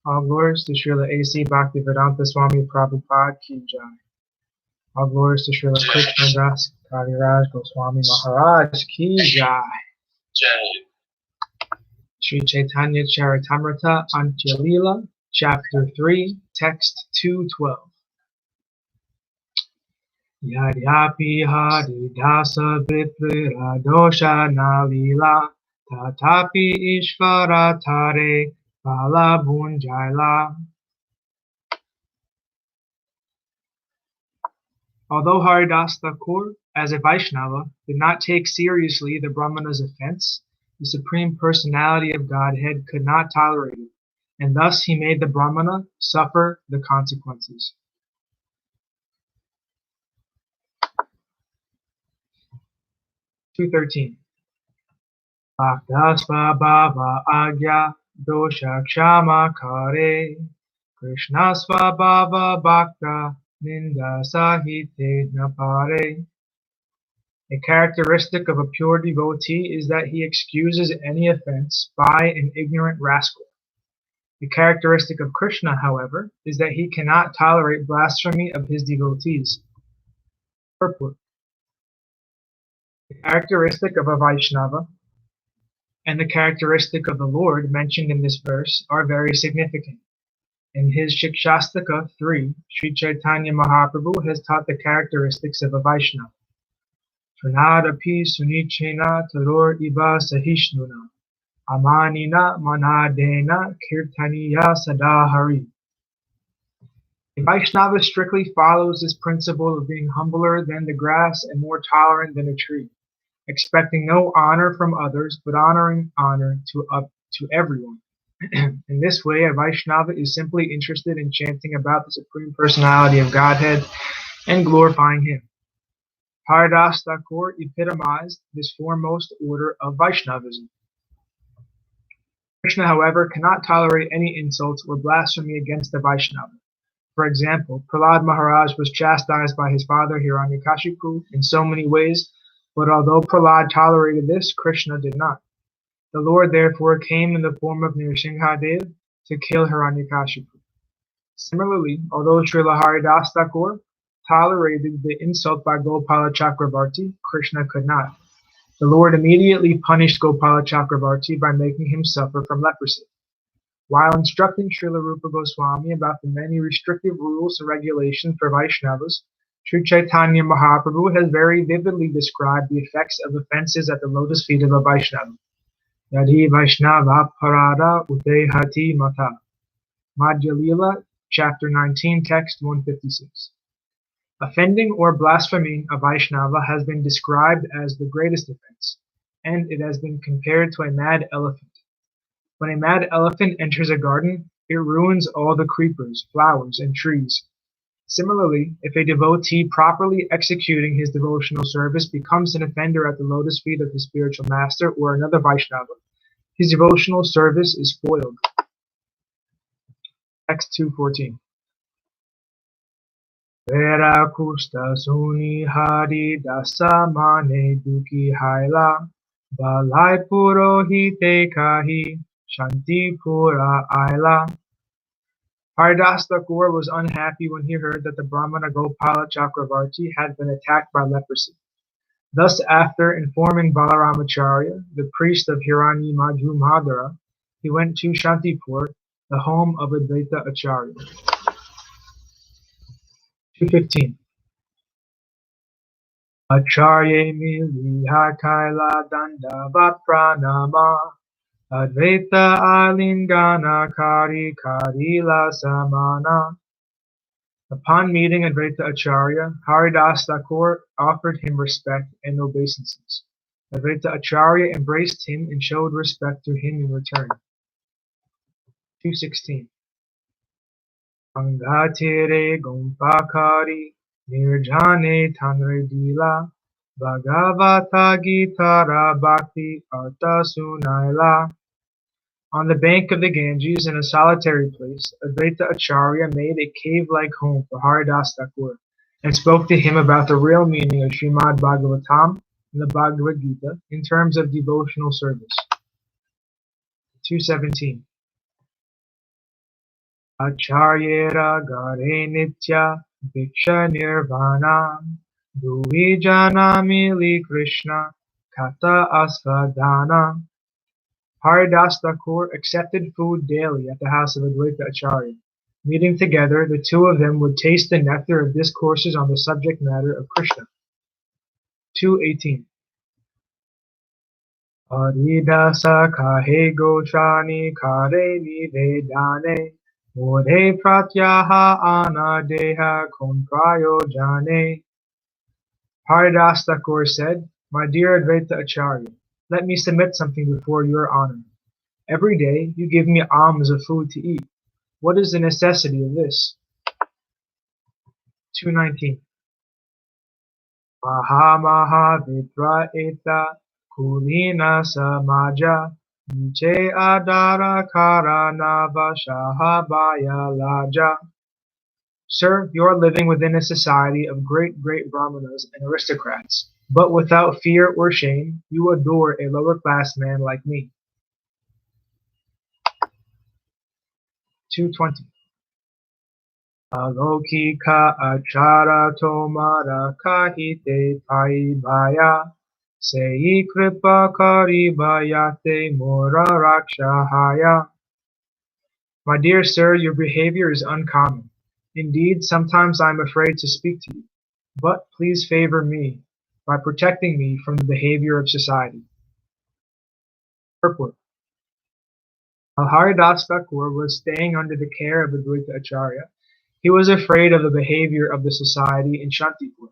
All glories to Śrīla A.C. Bhaktivedanta Swami Prabhupada Ki Jai. All glories to Śrīla Krishna Das Kaviraj Goswami Maharaj Ki Jai. Sri Chaitanya Charitamrta Antya Lila, Chapter 3, Text 212. Yadyapi Haridāsa Viprira Dosha Na Lila, Tatapi Ishvara Tare Bala Bunjaila. Although Haridāsa Ṭhākura, as a Vaishnava, did not take seriously the Brahmana's offense, the Supreme Personality of Godhead could not tolerate it, and thus he made the Brahmana suffer the consequences. (213) Bhakta svabhava agya dosha kshama kare Krishna svabhava bhakta ninda sahite napare. A characteristic of a pure devotee is that he excuses any offense by an ignorant rascal. The characteristic of Krishna, however, is that he cannot tolerate blasphemy of his devotees. Purport. The characteristic of a Vaishnava and the characteristic of the Lord mentioned in this verse are very significant. In his Shikshastaka 3, Sri Chaitanya Mahaprabhu has taught the characteristics of a Vaishnava. Pranadapi sunichena taror iba sahishnuna amanina manadena kirtaniya sadahari. A Vaishnava strictly follows this principle of being humbler than the grass and more tolerant than a tree, expecting no honor from others, but honoring honor to everyone. In this way, a Vaishnava is simply interested in chanting about the Supreme Personality of Godhead and glorifying Him. Haridāsa Ṭhākura epitomized this foremost order of Vaishnavism. Krishna, however, cannot tolerate any insults or blasphemy against the Vaishnava. For example, Prahlāda Maharaj was chastised by his father Hiranyakashipu in so many ways, but although Prahlāda tolerated this, Krishna did not. The Lord therefore came in the form of Nrsimhadev to kill Hiranyakashipu. Similarly, although Srila Haridāsa Ṭhākura tolerated the insult by Gopala Chakravarti, Krishna could not. The Lord immediately punished Gopala Chakravarti by making him suffer from leprosy. While instructing Srila Rupa Goswami about the many restrictive rules and regulations for Vaishnavas, Sri Chaitanya Mahaprabhu has very vividly described the effects of offenses at the lotus feet of a Vaishnava. Yadi Vaishnava Parada Udehati Mata. Madhya Lila, Chapter 19, Text 156. Offending or blaspheming a Vaishnava has been described as the greatest offense, and it has been compared to a mad elephant. When a mad elephant enters a garden, it ruins all the creepers, flowers, and trees. Similarly, if a devotee properly executing his devotional service becomes an offender at the lotus feet of his spiritual master or another Vaishnava, his devotional service is spoiled. Text 214. Vera kusta suni Haridāsa mane duki haila balai purohite kahi shanti pura aila. Haridāsa Ṭhākura was unhappy when he heard that the Brahmana Gopala Chakravarti had been attacked by leprosy. Thus, after informing Balaramacharya, the priest of Hiranyi Madhumādara, he went to Shantipur, the home of Advaita Acharya. 215. Acharya miliha kaila dandavat pranama Advaita alingana kari karila samana. Upon meeting Advaita Acharya, Haridāsa Ṭhākura offered him respect and obeisances. Advaita Acharya embraced him and showed respect to him in return. 216. Angatire gumpakari nirjane tanredila Bhagavata Gitara Bhakti Arta Sunaila. On the bank of the Ganges, in a solitary place, Advaita Acharya made a cave-like home for Haridāsa Ṭhākura and spoke to him about the real meaning of Srimad Bhagavatam in the Bhagavad Gita in terms of devotional service. 217. Acharyera gare nitya diksha nirvana duhi janami li Krishna kata asvadhana. Haridāsa Ṭhākura accepted food daily at the house of Advaita Acharya. Meeting together, the two of them would taste the nectar of discourses on the subject matter of Krishna. 218. Haridāsa kahe goshani kare nivedane modhe pratyaha anadeha konprayo jane. Haridāsa Ṭhākura said, "My dear Advaita Acharya, let me submit something before your honor. Every day you give me alms of food to eat. What is the necessity of this?" 219. Maha vidra eta kulina samaja niche adara karana vashahabaya laja. Sir, you are living within a society of great brahmanas and aristocrats, but without fear or shame, you adore a lower class man like me. 220. Alokika achara tomara kahite paibaya sei kripa karibayate mora rakshahaya. My dear sir, your behavior is uncommon. Indeed, sometimes I am afraid to speak to you, but please favor me by protecting me from the behavior of society. Purport. While Haridāsa Ṭhākura was staying under the care of Advaita Acharya, he was afraid of the behavior of the society in Shantipur,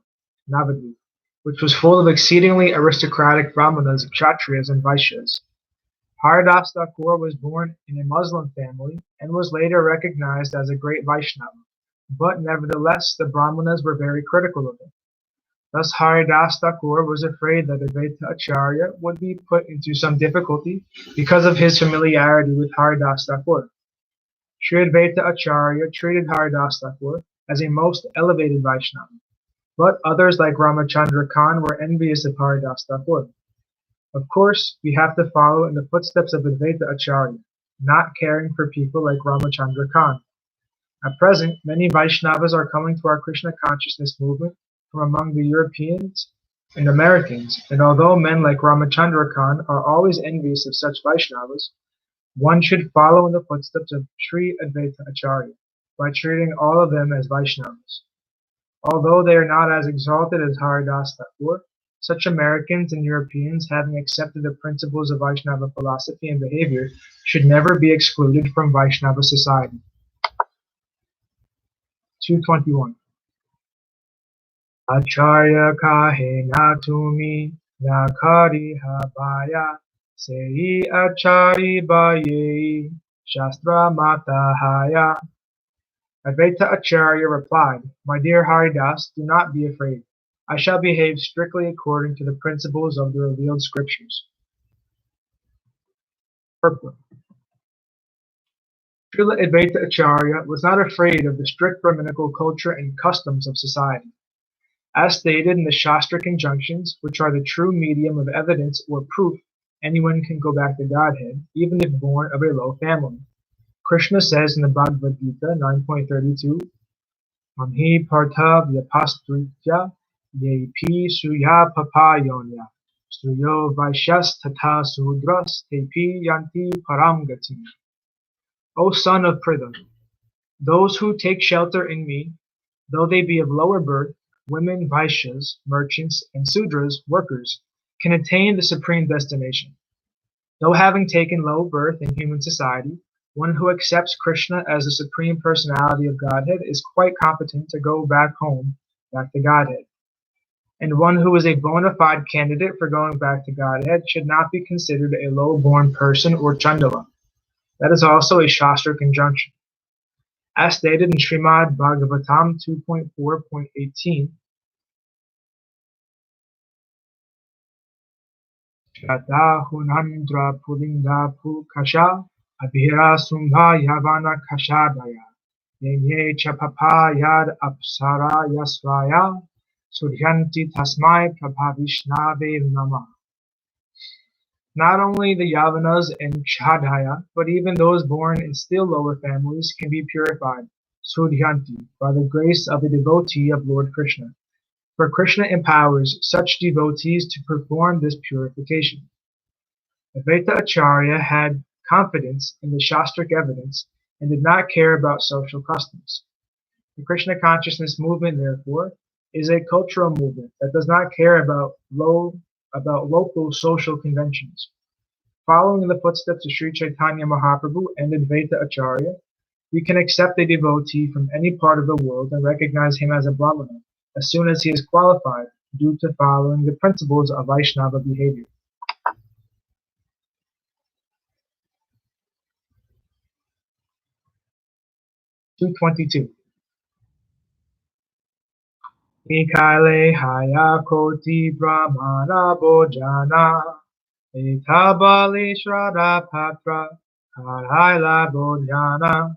Navadvip, which was full of exceedingly aristocratic brahmanas, kshatriyas, and vaishyas. Haridāsa Ṭhākura was born in a Muslim family and was later recognized as a great Vaishnava, but nevertheless the brahmanas were very critical of him. Thus Haridāsa Ṭhākura was afraid that Advaita Acharya would be put into some difficulty because of his familiarity with Haridāsa Ṭhākura. Sri Advaita Acharya treated Haridāsa Ṭhākura as a most elevated Vaishnava, but others like Ramachandra Khan were envious of Haridāsa Ṭhākura. Of course, we have to follow in the footsteps of Advaita Acharya, not caring for people like Ramachandra Khan. At present, many Vaishnavas are coming to our Krishna consciousness movement from among the Europeans and Americans, and although men like Ramachandra Khan are always envious of such Vaishnavas, one should follow in the footsteps of Sri Advaita Acharya by treating all of them as Vaishnavas. Although they are not as exalted as Haridāsa Ṭhākura, such Americans and Europeans, having accepted the principles of Vaishnava philosophy and behavior, should never be excluded from Vaishnava society. 221. Acharya kahe na tumi na kari habaya sei achari baye shastra matahaya. Advaita Acharya replied, "My dear Haridāsa, do not be afraid. I shall behave strictly according to the principles of the revealed scriptures." Purport. Srila Advaita Acharya was not afraid of the strict Brahminical culture and customs of society. As stated in the Shastra conjunctions, which are the true medium of evidence or proof, anyone can go back to Godhead, even if born of a low family. Krishna says in the Bhagavad Gita 9.32, "Mamhi partha vyapastritya yepi suya papayonya suyo vaishyas tata sudras tepi yanti param gati." O son of Pritha, those who take shelter in me, though they be of lower birth, women, Vaishyas, merchants, and Sudras, workers, can attain the supreme destination. Though having taken low birth in human society, one who accepts Krishna as the supreme personality of Godhead is quite competent to go back home, back to Godhead. And one who is a bona fide candidate for going back to Godhead should not be considered a low-born person or Chandala. That is also a Shastra conjunction. As stated in Srimad Bhagavatam 2.4.18, Shraddha Hunandra Pulinda Pukasha Abhira Sumbha Yavana Kashadaya Yenye Chapapa Yad Apsara Yasvaya Sudhyanti tasmai prabhavishnave namah. Not only the Yavanas and Kshatriyas, but even those born in still lower families can be purified, Sudhyanti, by the grace of a devotee of Lord Krishna. For Krishna empowers such devotees to perform this purification. Advaita Acharya had confidence in the Shastric evidence and did not care about social customs. The Krishna consciousness movement, therefore, is a cultural movement that does not care about local social conventions. Following in the footsteps of Sri Chaitanya Mahaprabhu and Advaita Acharya, we can accept a devotee from any part of the world and recognize him as a Brahmana as soon as he is qualified due to following the principles of Vaishnava behavior. (222) Nikale haya koti brahmana bojana etabali shraddha patra karaila bodhyana.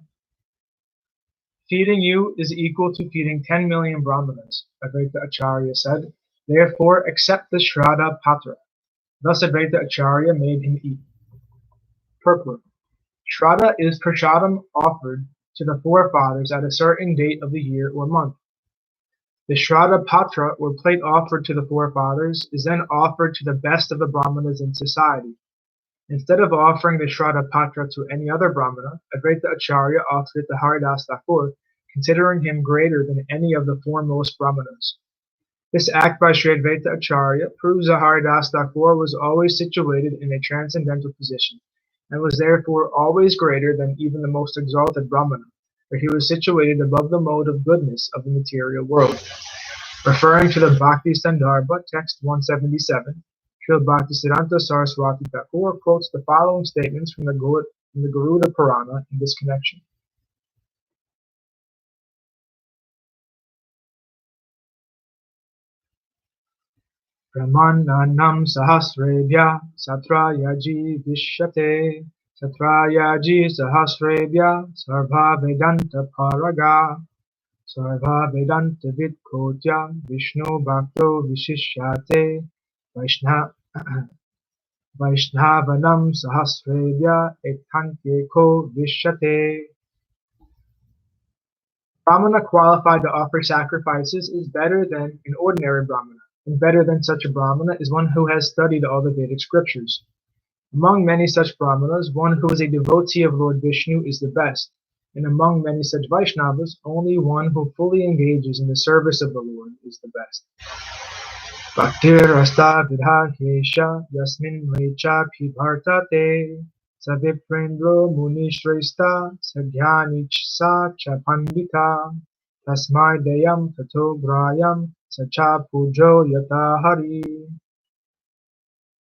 Feeding you is equal to feeding 10 million brahmanas, Advaita Acharya said. Therefore, accept the Shraddha Patra. Thus Advaita Acharya made him eat. Purport. Shraddha is prasadam offered to the forefathers at a certain date of the year or month. The Shraddha Patra, or plate offered to the forefathers, is then offered to the best of the brahmanas in society. Instead of offering the Shraddha Patra to any other brahmana, Advaita Acharya offered it to Haridāsa Ṭhākura, considering him greater than any of the foremost brahmanas. This act by Sri Advaita Acharya proves that Haridāsa Ṭhākura was always situated in a transcendental position, and was therefore always greater than even the most exalted brahmana, for he was situated above the mode of goodness of the material world. Referring to the Bhakti Sandarbha, text 177, Śrīla Bhaktisiddhanta Saraswati Thakur quotes the following statements from the Garuda Purana in this connection. Pramananam sahasrebhya satrayaji vishyate satrayaji sahasrebhya sarva vedanta paraga sarva vedanta vidkotya vishnu bhakto vishishyate Vaishnavanam sahasrebhya ekantyeko vishyate. Brahmana qualified to offer sacrifices is better than an ordinary brahmana, and better than such a brahmana is one who has studied all the Vedic scriptures. Among many such brahmanas, one who is a devotee of Lord Vishnu is the best, and among many such Vaishnavas, only one who fully engages in the service of the Lord is the best. Bhaktirasta vidhakesha yasmin recha pibhartate saviprindro munishresta sadhyanichsa cha pandita tasmai deyam tato grayam sacha pujo yata hari.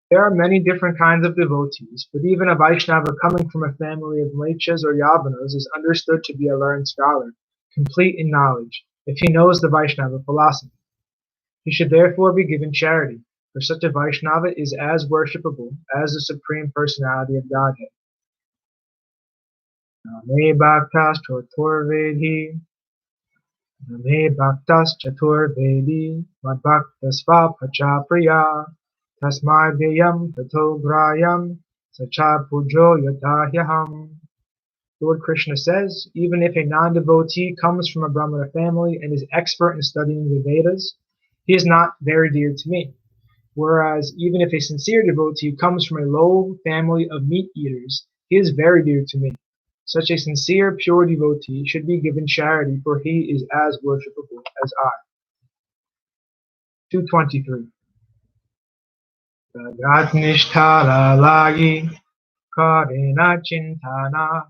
There are many different kinds of devotees, but even a Vaishnava coming from a family of Mlechas or Yavanas is understood to be a learned scholar, complete in knowledge, if he knows the Vaishnava philosophy. He should therefore be given charity, for such a Vaishnava is as worshipable as the Supreme Personality of Godhead. Name bhaktas chaturvedi, name bhaktas chaturvedi, madbhaktas va pachapriya, tasmai deyam tato grayam, sacha pujo yatahyaham. Lord Krishna says, even if a non-devotee comes from a Brahmana family and is expert in studying the Vedas, he is not very dear to me. Whereas even if a sincere devotee comes from a low family of meat eaters, he is very dear to me. Such a sincere, pure devotee should be given charity, for he is as worshipable as I. 223. Jagatnishthala lagi karena chintana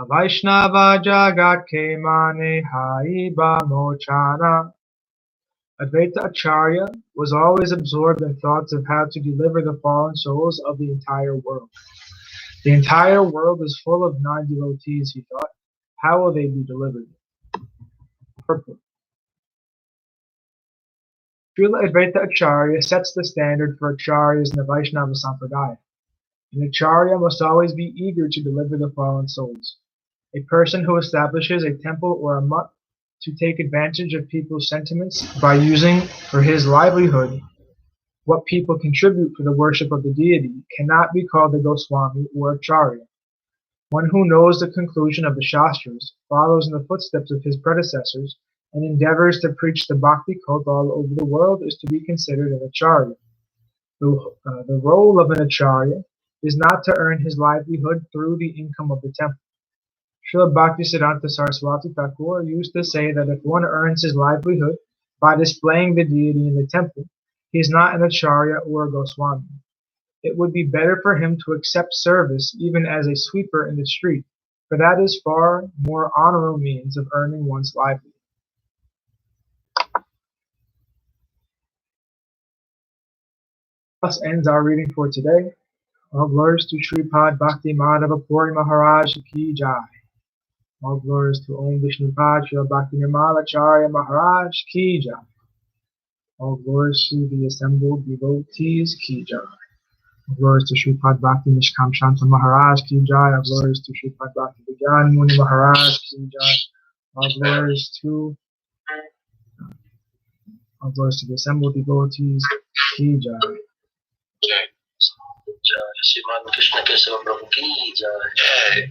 Vaishnava jagat ke mane haiba mochana. Advaita Acharya was always absorbed in thoughts of how to deliver the fallen souls of the entire world. The entire world is full of non-devotees, he thought. How will they be delivered? Purport. Śrīla Advaita Acharya sets the standard for acharyas in the Vaishnava Sampradaya. An acharya must always be eager to deliver the fallen souls. A person who establishes a temple or a mutt to take advantage of people's sentiments by using for his livelihood what people contribute for the worship of the deity cannot be called a Goswami or Acharya. One who knows the conclusion of the Shastras, follows in the footsteps of his predecessors, and endeavors to preach the bhakti cult all over the world is to be considered an Acharya. The role of an Acharya is not to earn his livelihood through the income of the temple. Śrīla Bhaktisiddhanta Saraswati Ṭhākura used to say that if one earns his livelihood by displaying the deity in the temple, he is not an Acharya or a Goswami. It would be better for him to accept service even as a sweeper in the street, for that is far more honorable means of earning one's livelihood. Thus ends our reading for today. All glories to Sripad Bhakti Madhava Puri Maharaj Ki Jai. All glories to Om Vishnupad Śrīla Bhakti Nirmala Acharya Maharaj Ki Jai. All glories to the assembled devotees Ki Jai. All glories to Sripad Bhakti Nishkam Shanta Maharaj Ki Jai. All glories to Sripad Bhakti Vigyan Muni Maharaj Ki Jai. All glories to the assembled devotees Ki Jai. श्रीमान कृष्ण केशव प्रभु की जय।